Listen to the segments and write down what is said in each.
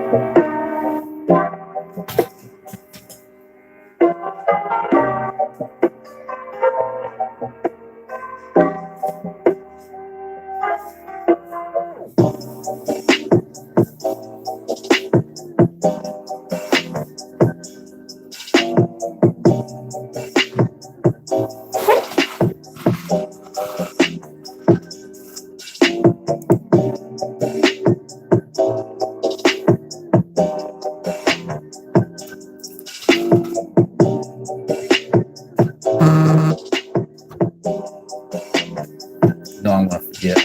No, I'm gonna forget.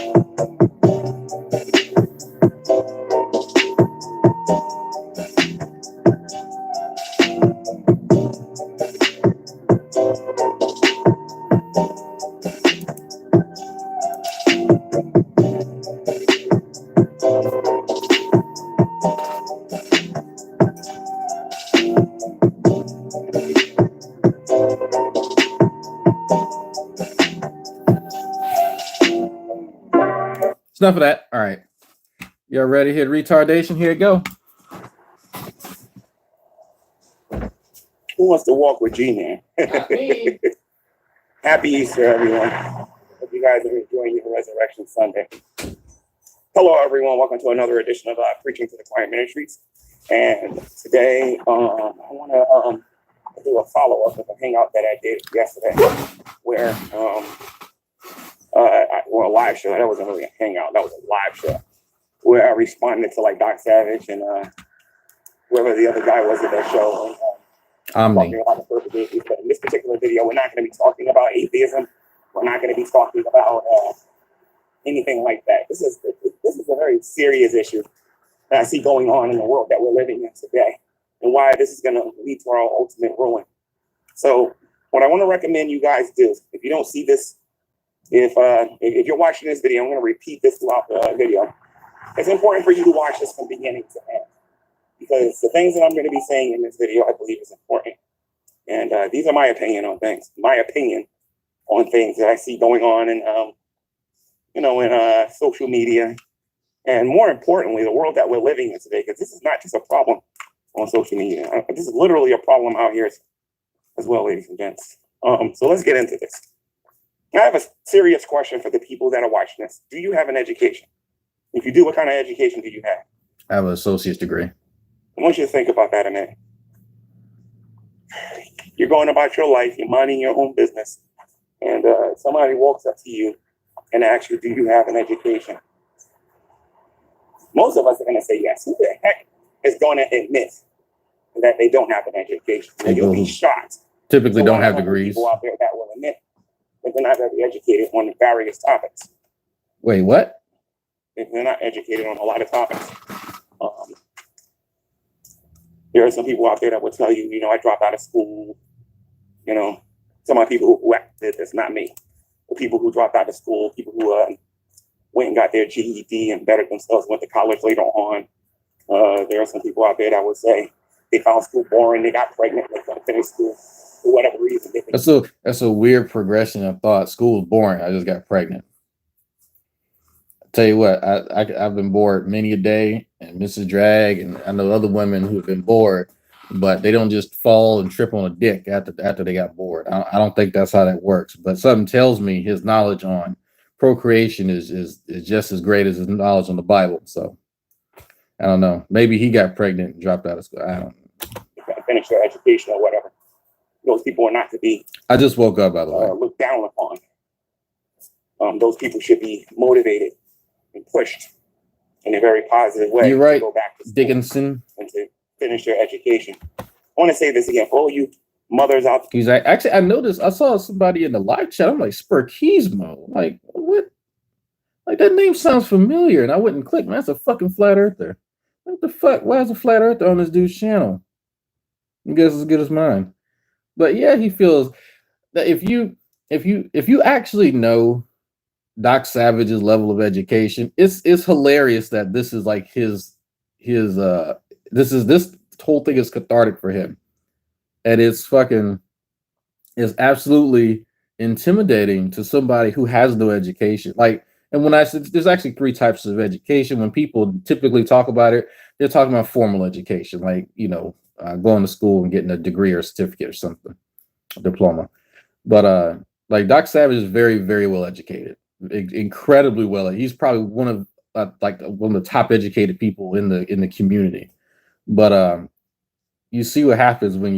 It's enough of that. All right. Y'all ready to hit retardation? Here you go. Who wants to walk with G-Man? Happy Easter, everyone. Hope you guys are enjoying your Resurrection Sunday. Hello, everyone. Welcome to another edition of Preaching to the Choir Ministries. And today, I want to do a follow-up of a hangout that I did yesterday, where, a live show. That wasn't really a hangout. That was a live show where I responded to like Doc Savage and whoever the other guy was at that show. Talking about the perfect atheist. But in this particular video, we're not going to be talking about atheism. We're not going to be talking about anything like that. This is a very serious issue that I see going on in the world that we're living in today, and why this is going to lead to our ultimate ruin. So, what I want to recommend you guys do, if you don't see this, if you're watching this video, I'm going to repeat this throughout the video. It's important for you to watch this from beginning to end, because the things that I'm going to be saying in this video, I believe, is important. And these are my opinion on things. My opinion on things that I see going on in, in social media, and more importantly, the world that we're living in today. Because this is not just a problem on social media. This is literally a problem out here as well, ladies and gents. So let's get into this. I have a serious question for the people that are watching this. Do you have an education? If you do, what kind of education do you have? I have an associate's degree. I want you to think about that a minute. You're going about your life, you're minding your own business, and somebody walks up to you and asks you, do you have an education? Most of us are going to say yes. Who the heck is going to admit that they don't have an education? You'll be shocked. Typically don't have degrees. People out there that will admit that they're not very educated on various topics. Wait, what? They're not educated on a lot of topics. There are some people out there that will tell you, I dropped out of school. Some of the people who did this, not me. The people who dropped out of school, people who went and got their GED and bettered themselves, went to college later on. There are some people out there that would say they found school boring, they got pregnant, they couldn't finish school for whatever reason. That's a weird progression of thought. School is boring. I just got pregnant. Tell you what, I've been bored many a day, and Mrs. Drag, and I know other women who have been bored, but they don't just fall and trip on a dick after they got bored. I don't think that's how that works. But something tells me his knowledge on procreation is just as great as his knowledge on the Bible. So I don't know. Maybe he got pregnant and dropped out of school. I don't know. Finish their education or whatever. Those people are not to be. I just woke up, by the way. Looked down upon. Those people should be motivated and pushed in a very positive way. You're right, to go back to Dickinson, and to finish their education. I want to say this again for all you mothers out there. He's like, actually, I noticed. I saw somebody in the live chat. I'm like, Spurkismo. Like, what? Like, that name sounds familiar, and I wouldn't click. Man, that's a fucking flat earther. What the fuck? Why is a flat earther on this dude's channel? I guess as good as mine. But yeah, he feels that if you actually know Doc Savage's level of education, it's hilarious that this is like this whole thing is cathartic for him, and it's absolutely intimidating to somebody who has no education. Like, And when I said there's actually three types of education, when people typically talk about it, they're talking about formal education, like, going to school and getting a degree or a certificate or something, a diploma. But like Doc Savage is very, very well educated, incredibly well. He's probably one of one of the top educated people in the community. But you see what happens when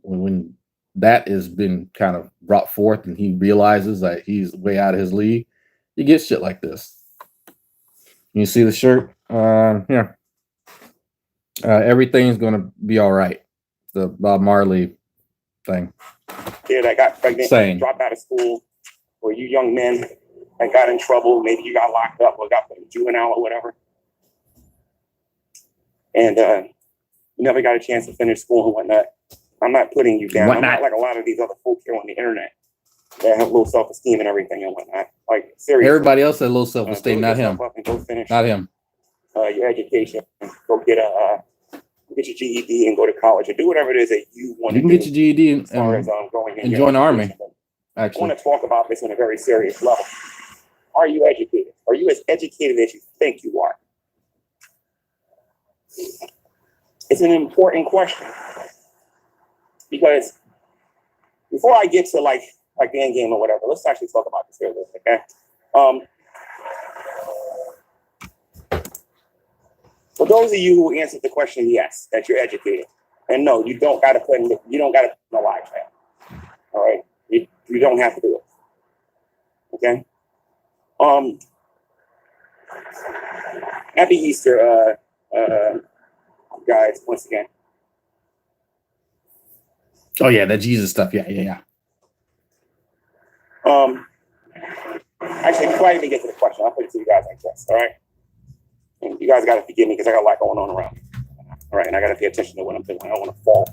when that has been kind of brought forth and he realizes that he's way out of his league. You get shit like this. You see the shirt? Yeah. Everything's gonna be all right. The Bob Marley thing. Yeah, that got pregnant, dropped out of school, or you young men that got in trouble. Maybe you got locked up or got put in juvenile or whatever. And you never got a chance to finish school and whatnot. I'm not putting you down. I'm not like a lot of these other folks here on the internet that have low self-esteem and everything and whatnot. Like, seriously. Everybody else has low self-esteem, not him. Go finish not him. Your education. Go get your GED and go to college or do whatever it is that you want to do. You can get your GED and join the Army. Actually, I want to talk about this on a very serious level. Are you educated? Are you as educated as you think you are? It's an important question, because before I get to like the end game or whatever, let's actually talk about this here a little bit, okay? For those of you who answered the question, yes, that you're educated, and no, you don't got to put in the live chat. All right, you don't have to do it. Okay. Happy Easter, guys, once again. Oh yeah, that Jesus stuff. Yeah. Actually, before I even get to the question, I'll put it to you guys like this. All right. And you guys got to forgive me because I got a lot going on around. All right, and I got to pay attention to what I'm doing. I don't want to fall.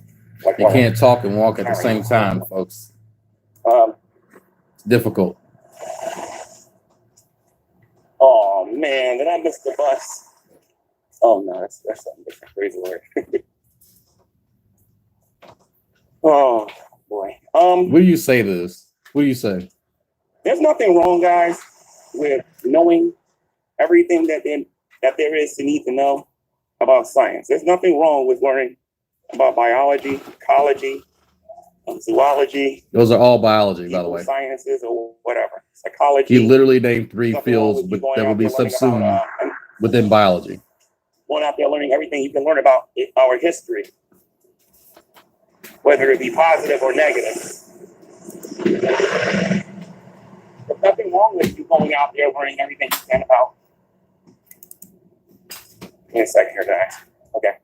You can't talk and walk at the same time, folks. It's difficult. Oh man, did I miss the bus? Oh no, that's something different. Crazy word. Oh boy. What do you say to this? What do you say? There's nothing wrong, guys, with knowing everything that there is to need to know about science. There's nothing wrong with learning about biology, ecology, zoology. Those are all biology, by the way. Sciences or whatever. Psychology. He literally named three fields that will be subsumed within biology. Going out there learning everything you can learn about our history, whether it be positive or negative. There's nothing wrong with you going out there learning everything you can about. Give me a second here, guys. Okay.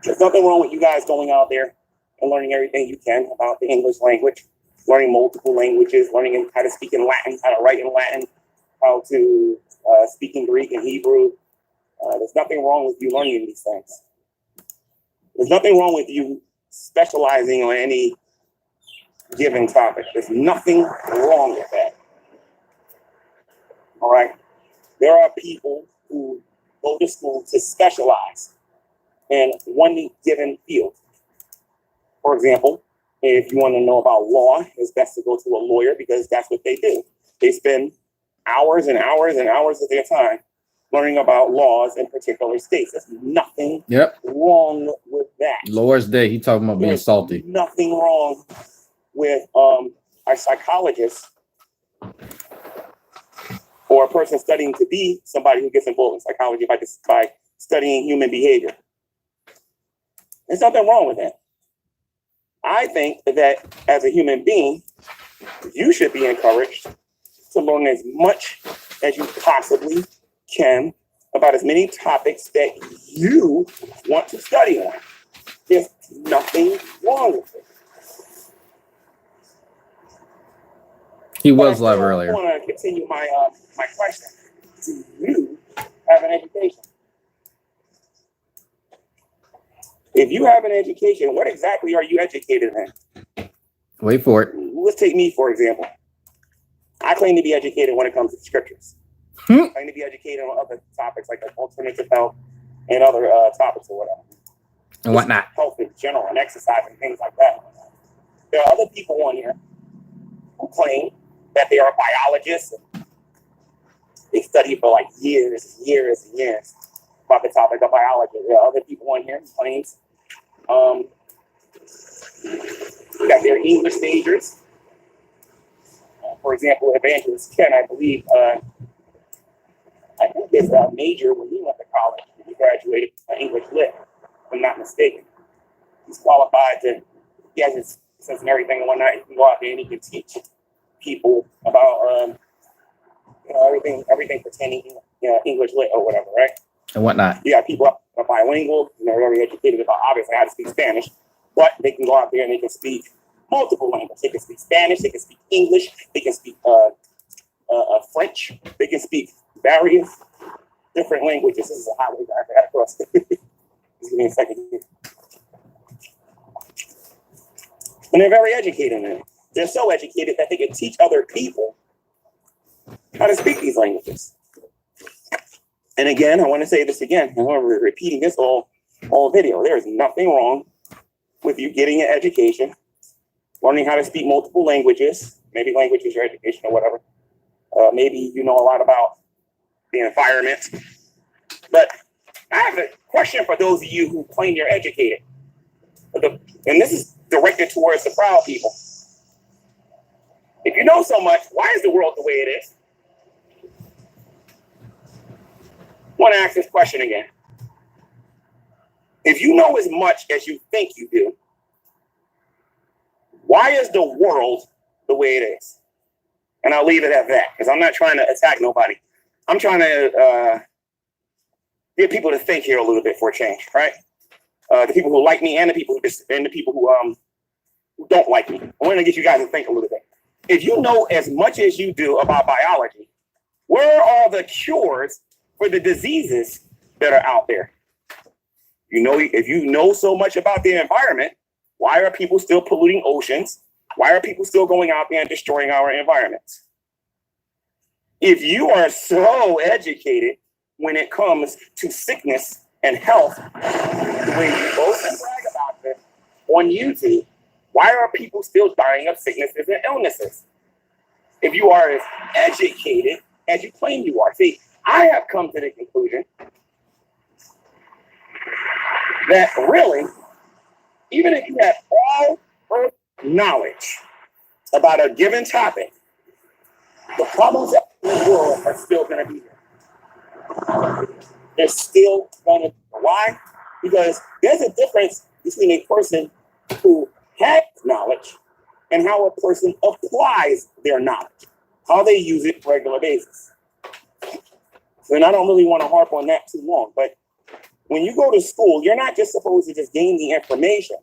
There's nothing wrong with you guys going out there and learning everything you can about the English language, learning multiple languages, learning how to speak in Latin, how to write in Latin, how to speak in Greek and Hebrew. There's nothing wrong with you learning these things. There's nothing wrong with you specializing on any given topic. There's nothing wrong with that. All right. There are people who go to school to specialize in one given field. For example, if you want to know about law, it's best to go to a lawyer because that's what they do. They spend hours and hours and hours of their time learning about laws in particular states. There's nothing wrong with that. Lord's Day, he talking about being salty. Nothing wrong with a psychologist or a person studying to be somebody who gets involved in psychology by studying human behavior. There's nothing wrong with that. I think that as a human being, you should be encouraged to learn as much as you possibly can about as many topics that you want to study on. There's nothing wrong with it. He was live earlier. I want to continue my question. Do you have an education? If you have an education, what exactly are you educated in? Wait for it. Let's take me, for example. I claim to be educated when it comes to scriptures. I claim to be educated on other topics like alternative health and other topics or whatever. And whatnot. Health in general and exercise and things like that. There are other people on here who claim that they are biologists. They study for like years and years and years about the topic of biology. There are other people on here who claims that they're English majors. For example, Evangelist Ken, I believe, I think his major when he went to college, he graduated English Lit, if I'm not mistaken. He's qualified to, he has his license and everything and whatnot. He can go out there and he can teach people about everything pertaining to English Lit or whatever, right? And whatnot. You got people who are bilingual and they're very educated about obviously how to speak Spanish, but they can go out there and they can speak multiple languages. They can speak Spanish, they can speak English, they can speak French, they can speak various different languages. This is a highway I got across. Just give me a second here. And they're very educated in it. They're so educated that they can teach other people how to speak these languages. And again, I want to say this again. I'm repeating this all video. There is nothing wrong with you getting an education, learning how to speak multiple languages. Maybe language is your education or whatever. Maybe you know a lot about the environment. But I have a question for those of you who claim you're educated. And this is directed towards the proud people. If you know so much, why is the world the way it is? I want to ask this question again. If you know as much as you think you do, why is the world the way it is? And I'll leave it at that because I'm not trying to attack nobody. I'm trying to get people to think here a little bit for a change, right? The people who like me and the people who don't like me. I want to get you guys to think a little bit. If you know as much as you do about biology, where are the cures for the diseases that are out there? You know, if you know so much about the environment, why are people still polluting oceans? Why are people still going out there and destroying our environments? If you are so educated when it comes to sickness and health, when you both brag about this on YouTube, why are people still dying of sicknesses and illnesses? If you are as educated as you claim you are. See, I have come to the conclusion that really, even if you have all earth knowledge about a given topic, the problems in the world are still going to be there. They're still going to be there. Why? Because there's a difference between a person who has knowledge and how a person applies their knowledge, how they use it on a regular basis. And I don't really want to harp on that too long, but when you go to school, you're not just supposed to just gain the information,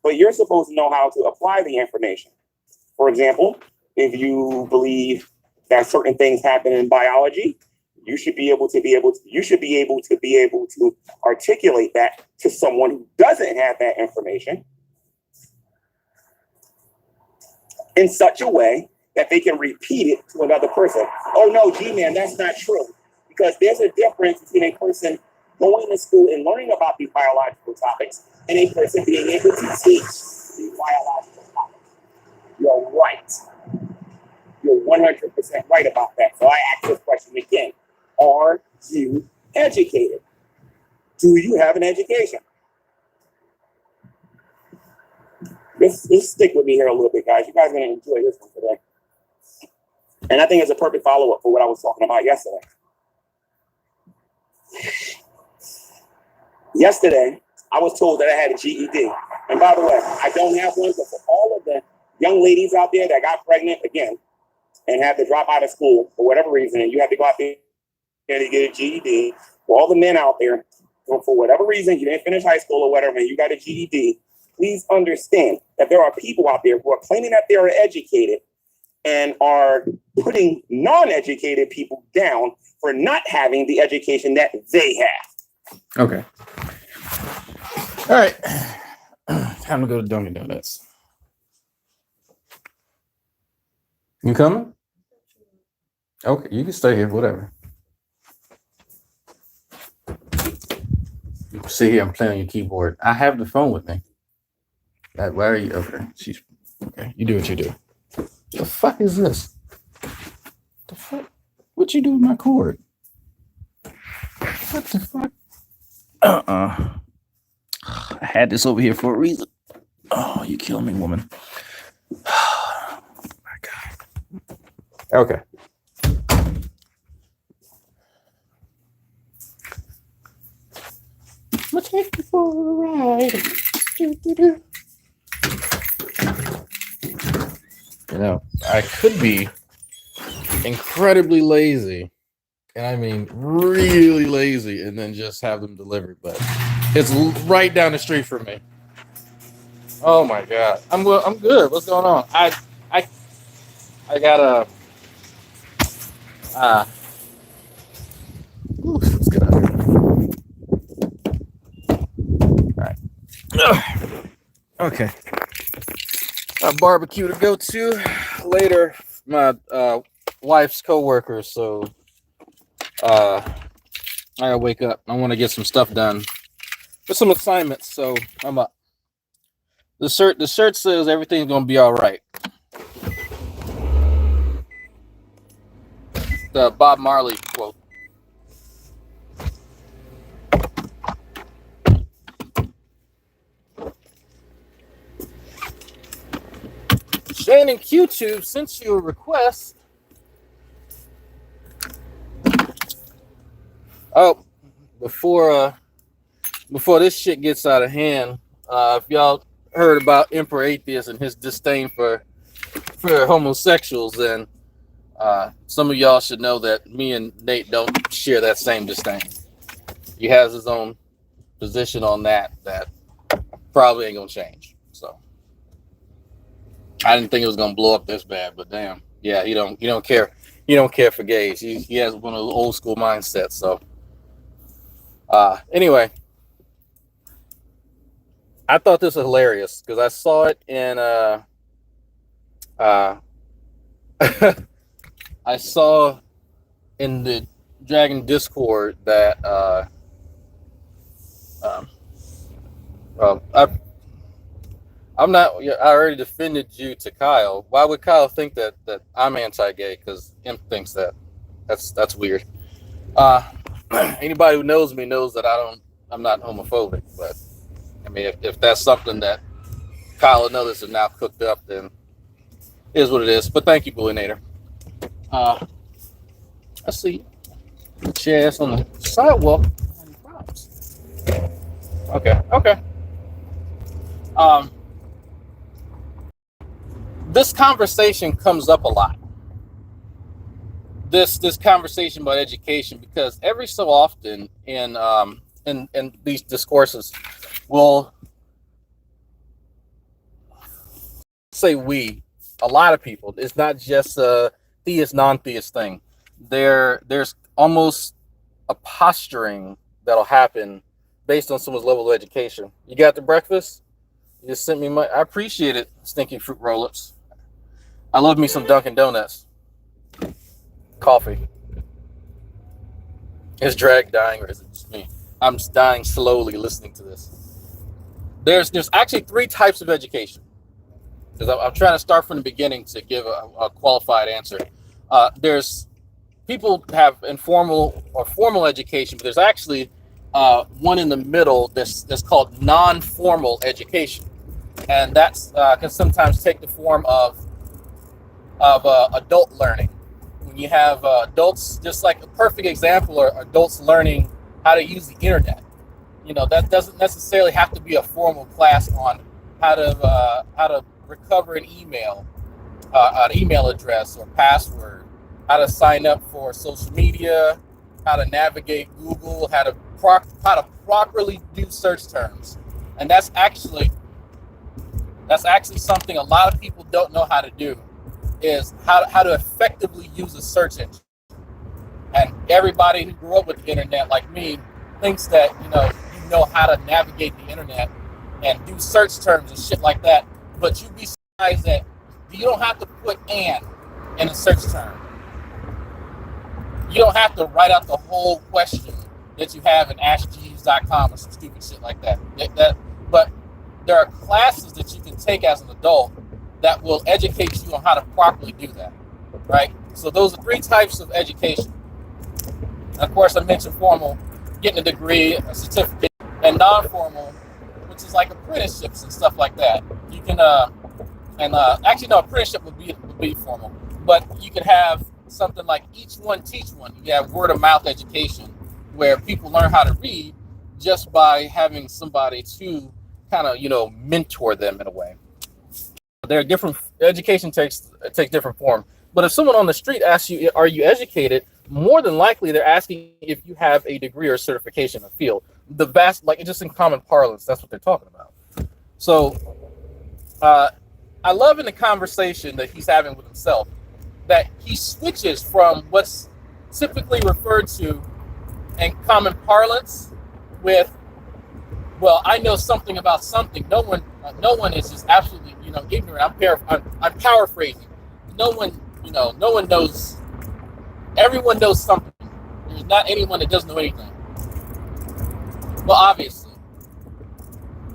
but you're supposed to know how to apply the information. For example, if you believe that certain things happen in biology, you should be able to articulate that to someone who doesn't have that information in such a way that they can repeat it to another person. Oh no, G-Man, that's not true. Because there's a difference between a person going to school and learning about these biological topics and a person being able to teach these biological topics. You're right. You're 100% right about that. So I ask this question again. Are you educated? Do you have an education? Let's stick with me here a little bit, guys. You guys are going to enjoy this one today. And I think it's a perfect follow-up for what I was talking about yesterday. Yesterday, I was told that I had a GED. And by the way, I don't have one, but for all of the young ladies out there that got pregnant again and had to drop out of school for whatever reason, and you have to go out there to get a GED, for all the men out there, for whatever reason, you didn't finish high school or whatever, and you got a GED, please understand that there are people out there who are claiming that they are educated and are putting non-educated people down for not having the education that they have. Okay. All right. Time to go to Dunkin' Donuts. You coming? Okay, you can stay here, whatever. You can sit here and play on your keyboard. I have the phone with me. Why are you? Okay. Okay, you do what you do. The fuck is this? The fuck? What you do with my cord? What the fuck? I had this over here for a reason. Oh, you killing me, woman. Oh my God. Okay. I'm gonna take you for a ride. You know, I could be incredibly lazy, and I mean really lazy, and then just have them delivered, but it's right down the street from me. Oh my God, I'm good. What's going on? I got a let's get out of here. All right. Okay. A barbecue to go to later. My wife's coworker, so I gotta wake up. I want to get some stuff done for some assignments, so I'm up. The shirt says everything's gonna be all right. The Bob Marley quote. Shane and QTube sent you a request. Oh, before this shit gets out of hand, if y'all heard about Emperor Atheist and his disdain for homosexuals, then some of y'all should know that me and Nate don't share that same disdain. He has his own position on that probably ain't gonna change. So I didn't think it was gonna blow up this bad, but damn, yeah, he don't care. He don't care for gays. He has one of those old school mindsets. So anyway, I thought this was hilarious because I saw it in I saw in the Dragon Discord that I'm not. I already defended you to Kyle. Why would Kyle think that I'm anti-gay? Because Imp thinks that. That's weird. Anybody who knows me knows that I'm not homophobic. But I mean, if that's something that Kyle and others have now cooked up, then it is what it is. But thank you, Bullinator. I see chairs on the sidewalk. Okay. This conversation comes up a lot. This conversation about education, because every so often in these discourses, we'll say a lot of people. It's not just a theist, non-theist thing. There's almost a posturing that'll happen based on someone's level of education. You got the breakfast? You just sent me I appreciate it, Stinky Fruit Roll-Ups. I love me some Dunkin' Donuts. Coffee. Is Drag dying or is it just me? I'm just dying slowly listening to this. There's actually 3 types of education. Because I'm trying to start from the beginning to give a qualified answer. There's people have informal or formal education, but there's actually one in the middle that's called non-formal education. And that's can sometimes take the form of adult learning. When you have adults, just like a perfect example are adults learning how to use the internet. You know, that doesn't necessarily have to be a formal class on how to recover an email address or password, how to sign up for social media, how to navigate Google, how to properly do search terms. And that's actually something a lot of people don't know how to do, is how to effectively use a search engine. And everybody who grew up with the internet, like me, thinks that you know how to navigate the internet and do search terms and shit like that. But you'd be surprised that you don't have to put "and" in a search term. You don't have to write out the whole question that you have in AskJeeves.com or some stupid shit like that. But there are classes that you can take as an adult that will educate you on how to properly do that, right? So those are 3 types of education. Of course, I mentioned formal, getting a degree, a certificate, and non-formal, which is like apprenticeships and stuff like that. You can, actually, no, apprenticeship would be formal, but you could have something like each one teach one. You have word of mouth education where people learn how to read just by having somebody to kind of, mentor them in a way. There are different, education takes different form. But if someone on the street asks you, are you educated? More than likely, they're asking if you have a degree or certification in a field. The vast, like just in common parlance, that's what they're talking about. So I love in the conversation that he's having with himself that he switches from what's typically referred to in common parlance with, well, I know something about something. No one is just absolutely, ignorant. I'm paraphrasing. No one knows. Everyone knows something. There's not anyone that doesn't know anything. Well, obviously,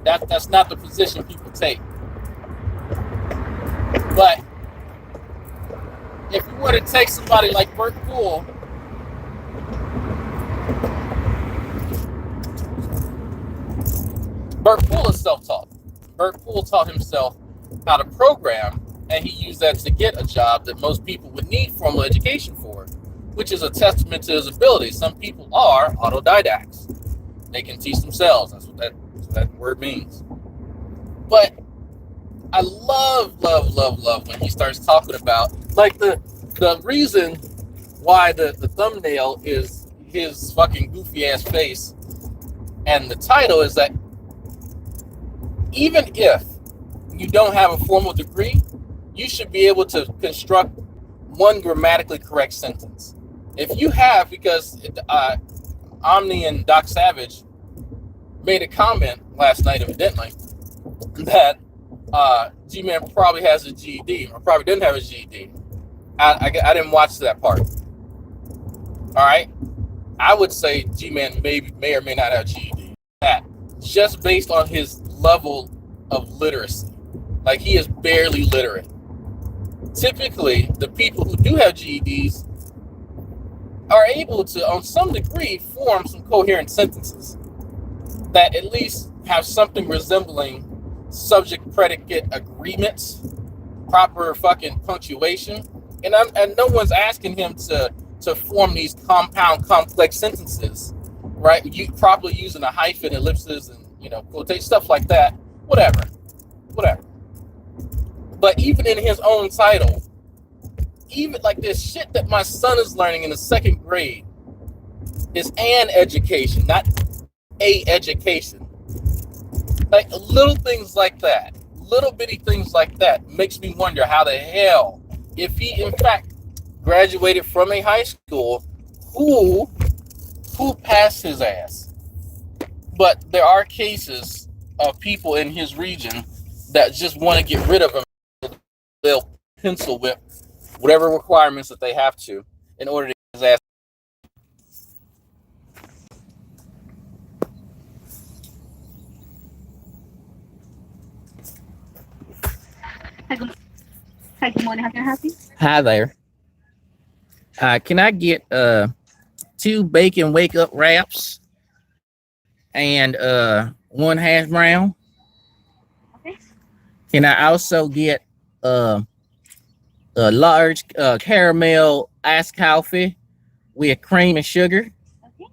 that's not the position people take. But if you were to take somebody like Bert Poole, Bert Poole is self-taught. Bert Poole taught himself how to program, and he used that to get a job that most people would need formal education for, which is a testament to his ability. Some people are autodidacts. They can teach themselves. That's what that word means. But I love when he starts talking about, like, the reason why the thumbnail is his fucking goofy ass face, and the title is that even if you don't have a formal degree, you should be able to construct one grammatically correct sentence. If you have, because Omni and Doc Savage made a comment last night, evidently, that G-Man probably has a GED, or probably didn't have a GED. I didn't watch that part. All right? I would say G-Man may or may not have a GED. That, just based on his level of literacy. Like, he is barely literate. Typically, the people who do have GEDs are able to, on some degree, form some coherent sentences that at least have something resembling subject-predicate agreements, proper fucking punctuation, and no one's asking him to form these compound, complex sentences, right? You properly using a hyphen, ellipses, and quotation, stuff like that. Whatever. But even in his own title, even like this shit that my son is learning in the 2nd grade is an education, not a education. Like little things like that, little bitty things like that makes me wonder how the hell, if he in fact graduated from a high school, who passed his ass. But there are cases of people in his region that just want to get rid of him. They'll pencil whip whatever requirements that they have to in order to get his ass. Hi, good morning. How can I help you? Hi there. Can I get 2 bacon wake up wraps and 1 hash brown? Okay. Can I also get a large caramel iced coffee with cream and sugar? Okay.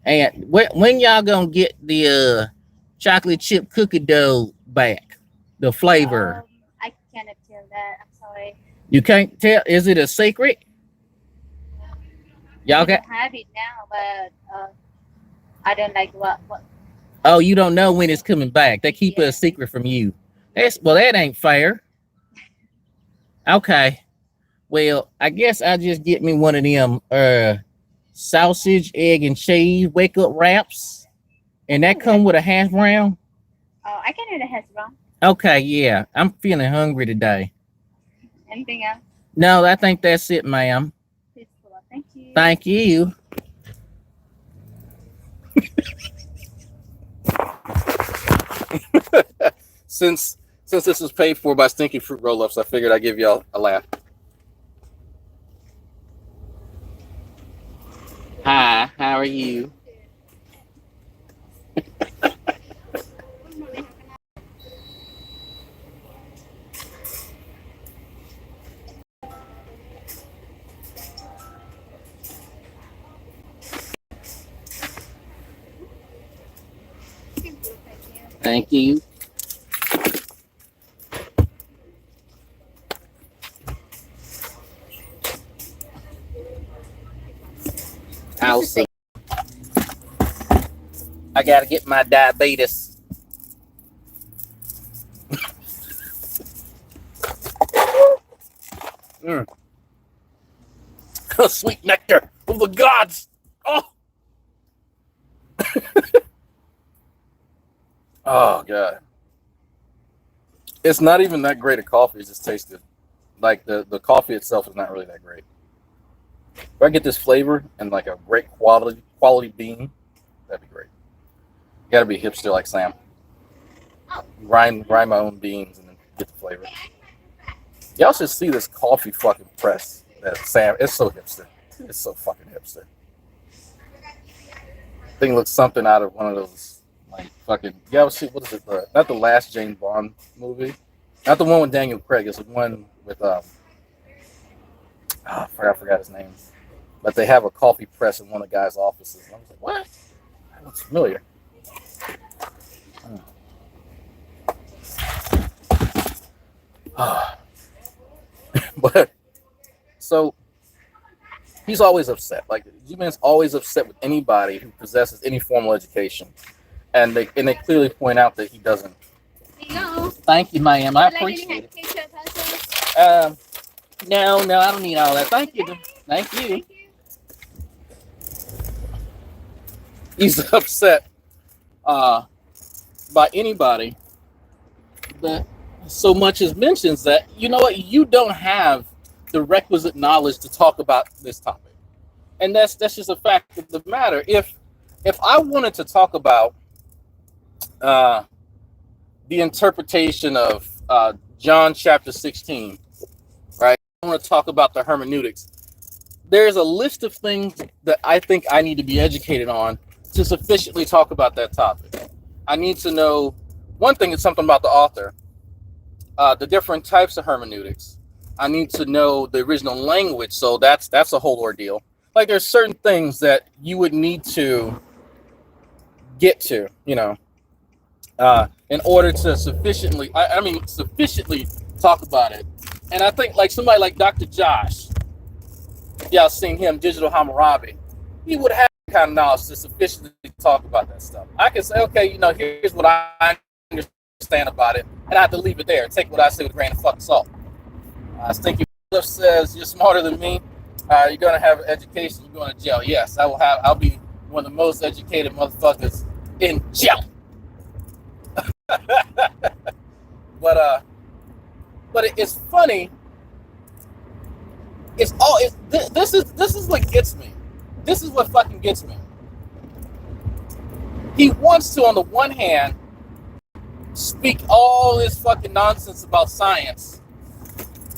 And when y'all gonna get the chocolate chip cookie dough back? The flavor. I cannot tell that. I'm sorry. You can't tell? Is it a secret? Y'all I got? have it now, but I don't like what. Oh, you don't know when it's coming back. They keep it a secret from you. That ain't fair. Okay. Well, I guess I'll just get me one of them sausage, egg, and cheese wake up wraps. And that come with a hash brown. Oh, I can do the hash brown. Okay, yeah. I'm feeling hungry today. Anything else? No, I think that's it, ma'am. Please pull up. Thank you. Thank you. Since Since this is paid for by Stinky Fruit Roll-Ups, I figured I'd give y'all a laugh. Hi, how are you? Thank you. Awesome. I gotta get my diabetes. Sweet nectar of the gods. Oh. Oh god. It's not even that great of coffee. It's just tasted like the coffee itself is not really that great. If I get this flavor and like a great quality bean, that'd be great. You gotta be a hipster like Sam. Grind my own beans and then get the flavor. Y'all should see this coffee fucking press that Sam. It's so hipster. It's so fucking hipster. Thing looks something out of one of those like fucking. You ever see what is it? Not the last James Bond movie. Not the one with Daniel Craig. It's the one with I forgot his name. But they have a coffee press in one of the guy's offices. And I was like, what? That looks familiar. But so he's always upset. Like G-Man's always upset with anybody who possesses any formal education. And they clearly point out that he doesn't. Thank you, ma'am. I appreciate it. No, I don't need all that. Thank you. Thank you. He's upset by anybody that so much as mentions that, you know what, you don't have the requisite knowledge to talk about this topic. And that's just a fact of the matter. If I wanted to talk about the interpretation of John chapter 16, right? I want to talk about the hermeneutics. There's a list of things that I think I need to be educated on to sufficiently talk about that topic. I need to know, one thing is something about the author, the different types of hermeneutics. I need to know the original language, so that's a whole ordeal. Like there's certain things that you would need to get to, in order to sufficiently talk about it. And I think like somebody like Dr. Josh, y'all seen him, Digital Hammurabi, he would have kind of knowledge to sufficiently talk about that stuff. I can say, okay, here's what I understand about it, and I have to leave it there. Take what I say with a grain of fucking salt. Stinky says, you're smarter than me. You're gonna have an education. You're going to jail. Yes, I'll be one of the most educated motherfuckers in jail. But it's funny. This is what gets me. This is what fucking gets me. He wants to, on the one hand, speak all this fucking nonsense about science,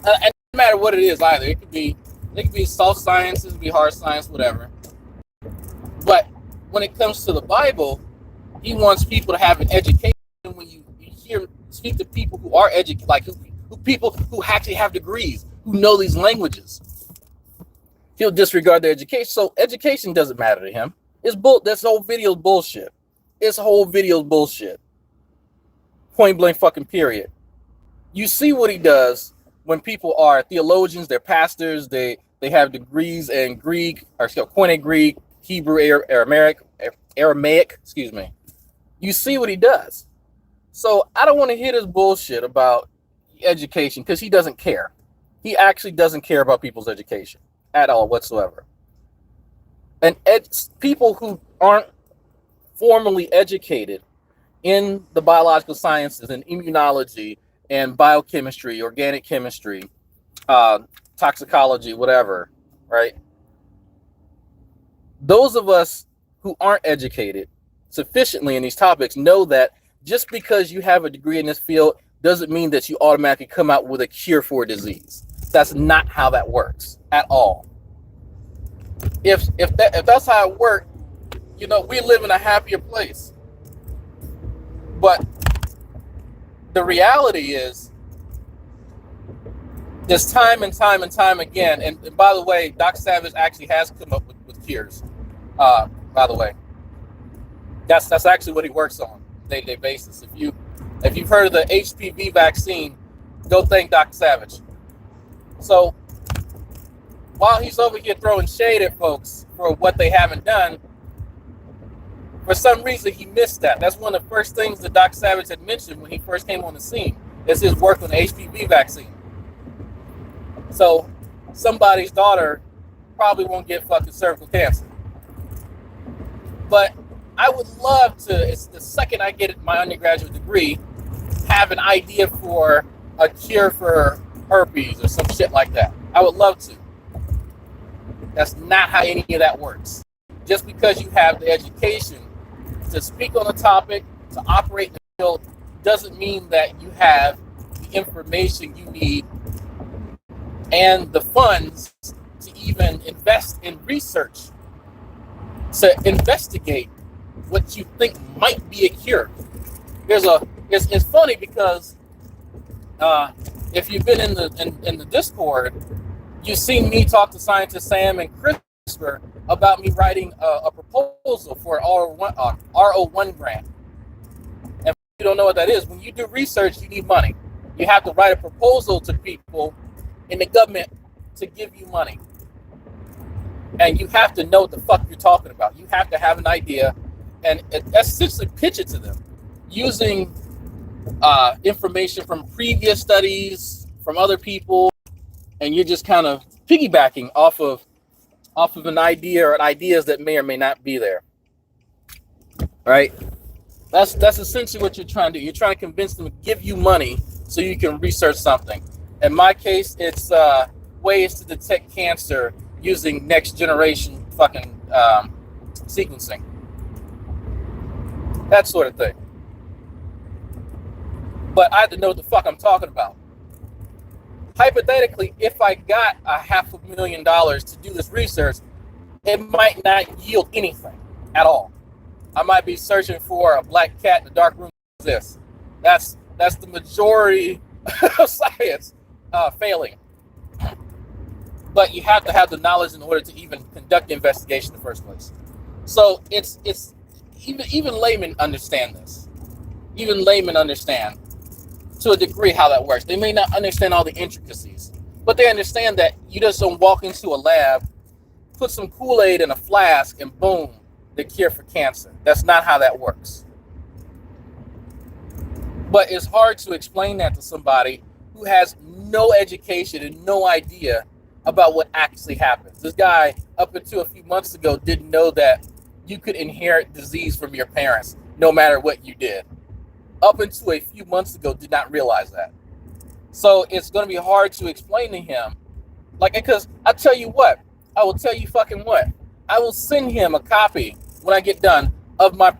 and no matter what it is either. It could be soft science, it could be hard science, whatever. But when it comes to the Bible, he wants people to have an education. When you speak to people who are educated, like people who actually have degrees, who know these languages, he'll disregard their education. So education doesn't matter to him. This whole video is bullshit. This whole video is bullshit. Point blank fucking period. You see what he does when people are theologians, they're pastors, they have degrees in Greek, or Koine Greek, Hebrew, Aramaic, excuse me. You see what he does. So I don't want to hear this bullshit about education because he doesn't care. He actually doesn't care about people's education at all whatsoever. And people who aren't formally educated in the biological sciences and immunology and biochemistry, organic chemistry, toxicology, whatever, right? Those of us who aren't educated sufficiently in these topics know that just because you have a degree in this field doesn't mean that you automatically come out with a cure for a disease. That's not how that works at all. If that's how it worked, you know, we live in a happier place. But the reality is, there's time and time and time again, and by the way, Doc Savage actually has come up with cures. By the way, that's actually what he works on day-to-day basis. If you've heard of the HPV vaccine, go thank Dr. Savage. So while he's over here throwing shade at folks for what they haven't done, for some reason he missed that. That's one of the first things that Dr. Savage had mentioned when he first came on the scene, is his work on the HPV vaccine. So somebody's daughter probably won't get fucking cervical cancer. But I would love to, it's the second I get my undergraduate degree, have an idea for a cure for herpes or some shit like that. I would love to. That's not how any of that works. Just because you have the education to speak on the topic, to operate in the field, doesn't mean that you have the information you need and the funds to even invest in research, to investigate what you think might be a cure. It's funny because if you've been in the Discord, you've seen me talk to scientist Sam and Christopher about me writing a proposal for an R01 grant. And if you don't know what that is, when you do research, you need money. You have to write a proposal to people in the government to give you money. And you have to know what the fuck you're talking about. You have to have an idea and essentially pitch it to them using information from previous studies, from other people, and you're just kind of piggybacking off of an idea or ideas that may or may not be there. Right? That's essentially what you're trying to do. You're trying to convince them to give you money so you can research something. In my case, it's ways to detect cancer using next generation fucking sequencing. That sort of thing. But I have to know what the fuck I'm talking about. Hypothetically, if I got $500,000 to do this research, it might not yield anything at all. I might be searching for a black cat in the dark room. That's the majority of science failing. But you have to have the knowledge in order to even conduct the investigation in the first place. So it's even laymen understand this. Even laymen understand to a degree how that works. They may not understand all the intricacies, but they understand that you just don't walk into a lab, put some Kool-Aid in a flask, and boom, the cure for cancer. That's not how that works. But it's hard to explain that to somebody who has no education and no idea about what actually happens. This guy, up until a few months ago, didn't know that you could inherit disease from your parents no matter what you did. Up until a few months ago, did not realize that. So it's going to be hard to explain to him. Like, because I tell you what, I will tell you fucking what. I will send him a copy when I get done of my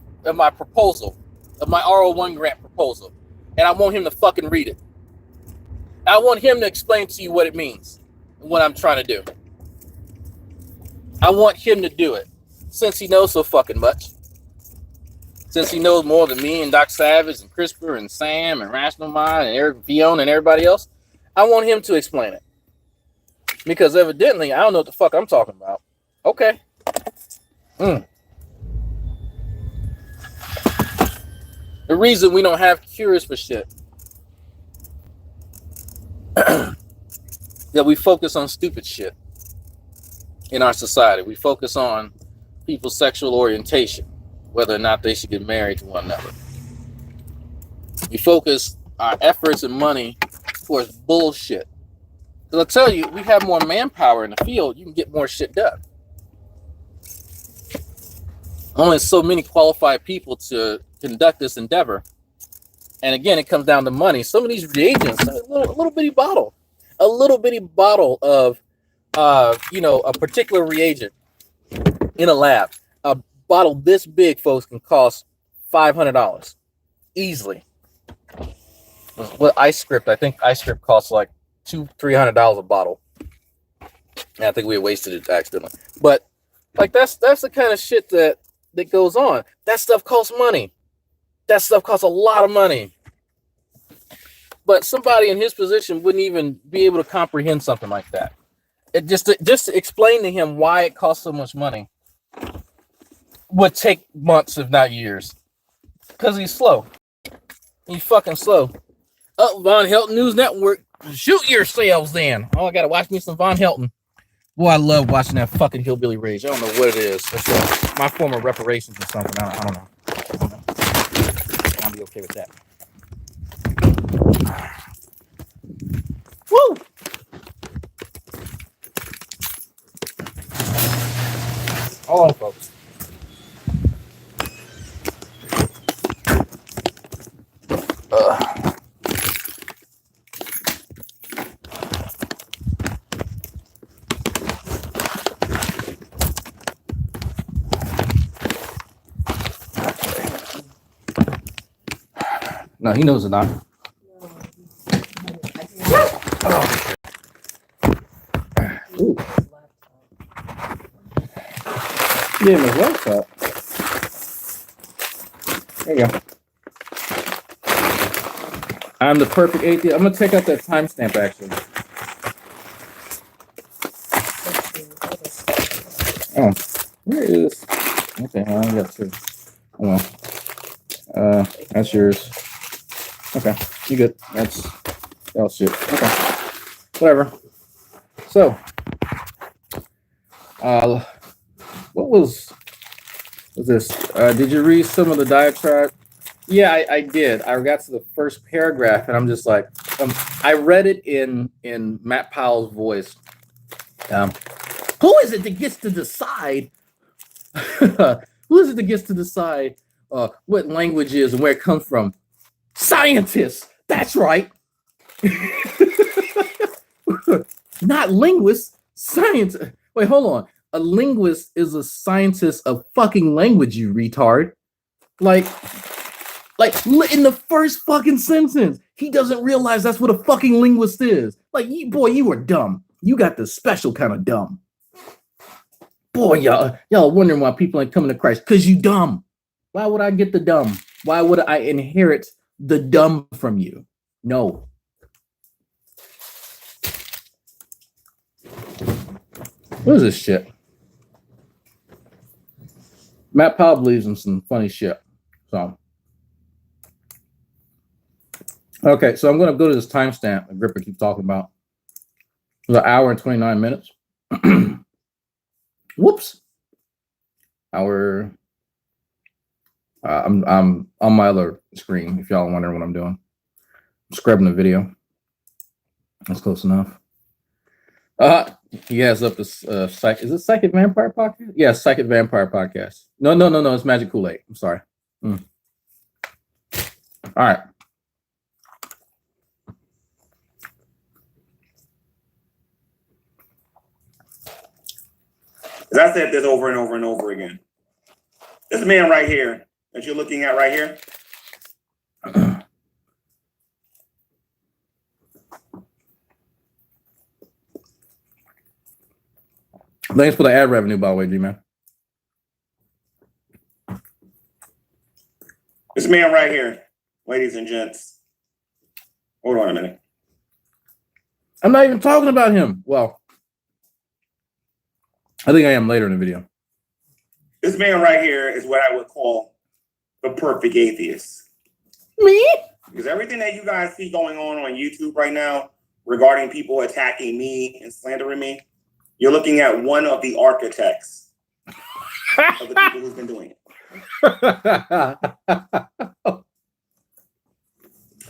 proposal, of my R01 grant proposal. And I want him to fucking read it. I want him to explain to you what it means and what I'm trying to do. I want him to do it since he knows so fucking much. Since he knows more than me and Doc Savage and Christopher and Sam and Rational Mind and Eric Fiona and everybody else, I want him to explain it. Because evidently, I don't know what the fuck I'm talking about. Okay. The reason we don't have cures for shit that we focus on stupid shit in our society. We focus on people's sexual orientation, whether or not they should get married to one another. We focus our efforts and money towards bullshit. Because I'll tell you, we have more manpower in the field, you can get more shit done. Only so many qualified people to conduct this endeavor. And again, it comes down to money. Some of these reagents, a little bitty bottle of, a particular reagent in a lab. A bottle this big, folks, can cost $500 easily. What Ice Script? I think Ice Script costs like $200-300 a bottle. And I think we wasted it accidentally. But like that's the kind of shit that goes on. That stuff costs money. That stuff costs a lot of money. But somebody in his position wouldn't even be able to comprehend something like that. It just to explain to him why it costs so much money would take months, if not years. Because he's slow. He's fucking slow. Oh, Von Helton News Network. Shoot yourselves then. Oh, I gotta watch me some Von Helton. Boy, I love watching that fucking Hillbilly Rage. I don't know what it is. It's my form of reparations or something. I don't know. I'll be okay with that. Woo! Hold on, folks. No, he knows it not. Oh. Ooh. Yeah, my laptop. There you go. I'm the perfect atheist. I'm gonna take out that timestamp actually. Oh, where is? Okay, well, I got two. Oh, well. That's yours. Okay, you good? That's shit. Okay, whatever. So, what was this? Did you read some of the diatribe? Yeah, I did. I got to the first paragraph, and I'm just like, I read it in Matt Powell's voice. Who is it that gets to decide? Who is it that gets to decide what language is and where it comes from? Scientists. That's right. Not linguists. Science. Wait, hold on. A linguist is a scientist of fucking language, you retard. Like in the first fucking sentence, he doesn't realize that's what a fucking linguist is. Like, you are dumb. You got the special kind of dumb. Boy, y'all wondering why people ain't coming to Christ. Because you dumb. Why would I get the dumb? Why would I inherit the dumb from you? No. What is this shit? Matt Powell believes in some funny shit. So, okay, so I'm going to go to this timestamp Agrippa keeps talking about. It was an hour and 29 minutes. Whoops. I'm on my other screen, if y'all are wondering what I'm doing. I'm scrubbing the video. That's close enough. He has up this is it Psychic Vampire Podcast? Yeah, Psychic Vampire Podcast. No, it's Magic Kool-Aid. I'm sorry. All right. As I said this over and over and over again. This man right here that you're looking at right here. Thanks for the ad revenue, by the way, G-Man. This man right here, ladies and gents. Hold on a minute. I'm not even talking about him. Well, I think I am later in the video. This man right here is what I would call the perfect atheist. Me? Because everything that you guys see going on YouTube right now regarding people attacking me and slandering me, you're looking at one of the architects of the people who's been doing it.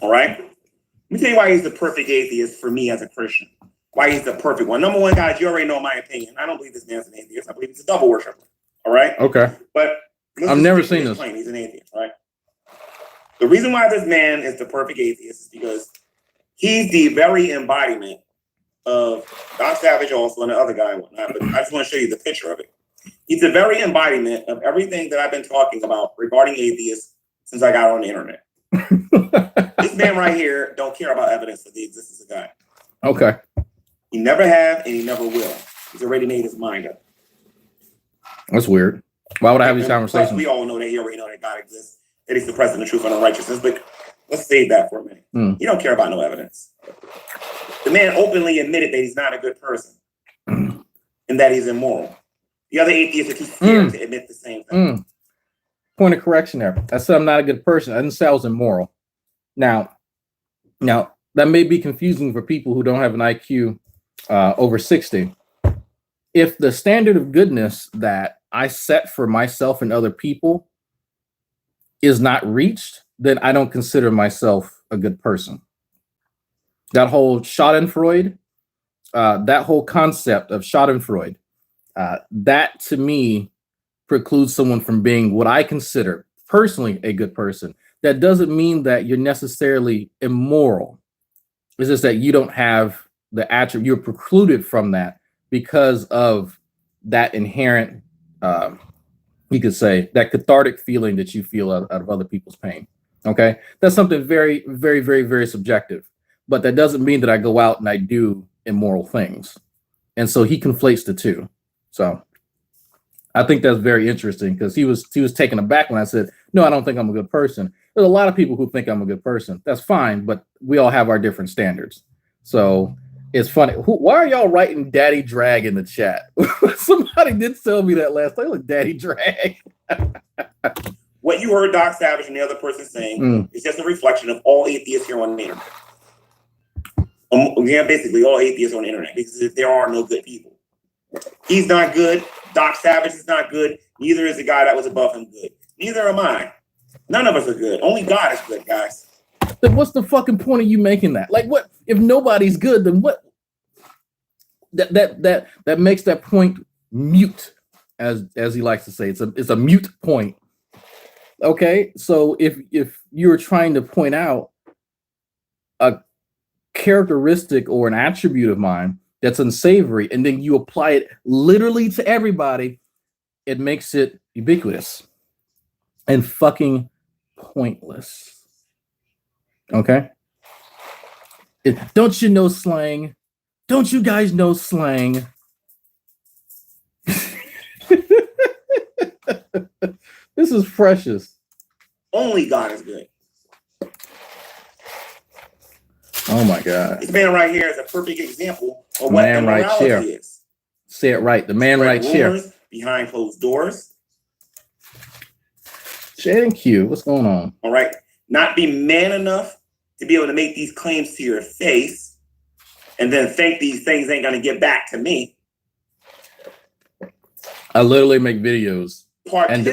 All right? Let me tell you why he's the perfect atheist for me as a Christian. Why he's the perfect one. Number one, guys, you already know my opinion. I don't believe this man's an atheist. I believe he's a devil worshiper. All right? Okay. But I've never seen this. He's an atheist, right? The reason why this man is the perfect atheist is because he's the very embodiment of Doc Savage also and the other guy and whatnot, but I just want to show you the picture of it. He's the very embodiment of everything that I've been talking about regarding atheists since I got on the internet. This man right here don't care about evidence for the existence of God. Okay. He never have and he never will. He's already made his mind up. That's weird. Why would I have these And conversations? plus, we all know that he already know that God exists, that he's the president of truth and righteousness. But let's save that for a minute. He don't care about no evidence. The man openly admitted that he's not a good person and that he's immoral. The other atheists are too scared to admit the same thing. Point of correction there. I said I'm not a good person. I didn't say I was immoral. Now that may be confusing for people who don't have an IQ over 60. If the standard of goodness that I set for myself and other people is not reached, then I don't consider myself a good person. That whole Schadenfreude, that whole concept of Schadenfreude, that to me precludes someone from being what I consider personally a good person. That doesn't mean that you're necessarily immoral. It's just that you don't have the attribute, you're precluded from that because of that inherent, you could say, that cathartic feeling that you feel out of other people's pain. Okay. That's something very, very, very, very subjective. But that doesn't mean that I go out and I do immoral things. And so he conflates the two. So I think that's very interesting because he was taken aback when I said, no, I don't think I'm a good person. There's a lot of people who think I'm a good person. That's fine, but we all have our different standards. So it's funny. Why are y'all writing Daddy Drag in the chat? Somebody did tell me that last night. Look, Daddy Drag. What you heard Doc Savage and the other person saying is just a reflection of all atheists here on the internet. Yeah, basically all atheists on the internet, because there are no good people. He's not good. Doc Savage is not good. Neither is the guy that was above him good. Neither am I. None of us are good. Only God is good, guys. Then what's the fucking point of you making that? Like, what if nobody's good? Then what? That makes that point mute, as he likes to say. It's a mute point. Okay, so if you're trying to point out a characteristic or an attribute of mine that's unsavory, and then you apply it literally to everybody, it makes it ubiquitous and fucking pointless. Okay? Don't you know slang? Don't you guys know slang? This is precious. Only God is good. Oh my God. This man right here is a perfect example of what Man right immorality here. is. Say it right. The man right here. Behind closed doors. Shane Q, what's going on? All right. Not be man enough to be able to make these claims to your face and then think these things ain't going to get back to me. I literally make videos and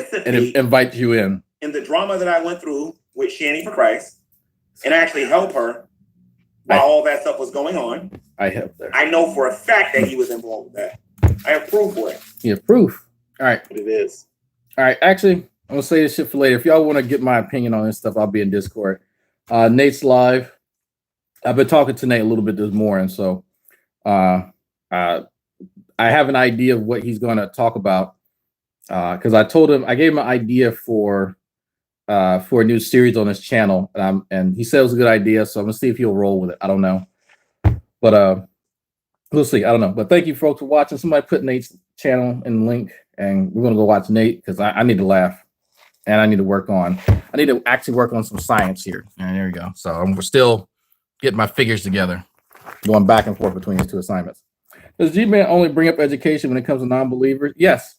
invite you in the drama that I went through with Shanny for Christ and actually help her while all that stuff was going on. I helped her. I know for a fact that he was involved with that. I have proof for it. You have proof. All right. But it is. All right. Actually, I'm going to say this shit for later. If y'all want to get my opinion on this stuff, I'll be in Discord. Nate's live. I've been talking to Nate a little bit this morning, so I have an idea of what he's going to talk about. Because I gave him an idea for a new series on his channel, and he said it was a good idea. So I'm gonna see if he'll roll with it. I don't know, but we'll see. I don't know. But thank you, folks, for watching. Somebody put Nate's channel in the link, and we're gonna go watch Nate because I need to laugh, and I need to actually work on some science here. And there we go. So we're still getting my figures together, going back and forth between these two assignments. Does G-Man only bring up education when it comes to non-believers? Yes.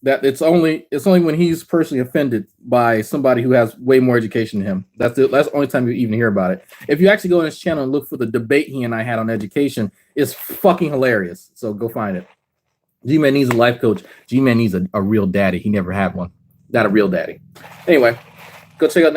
That it's only when he's personally offended by somebody who has way more education than him. That's the only time you even hear about it. If you actually go on his channel and look for the debate he and I had on education, it's fucking hilarious. So go find it. G-Man needs a life coach. G-Man needs a real daddy. He never had one. Not a real daddy. Anyway, go check out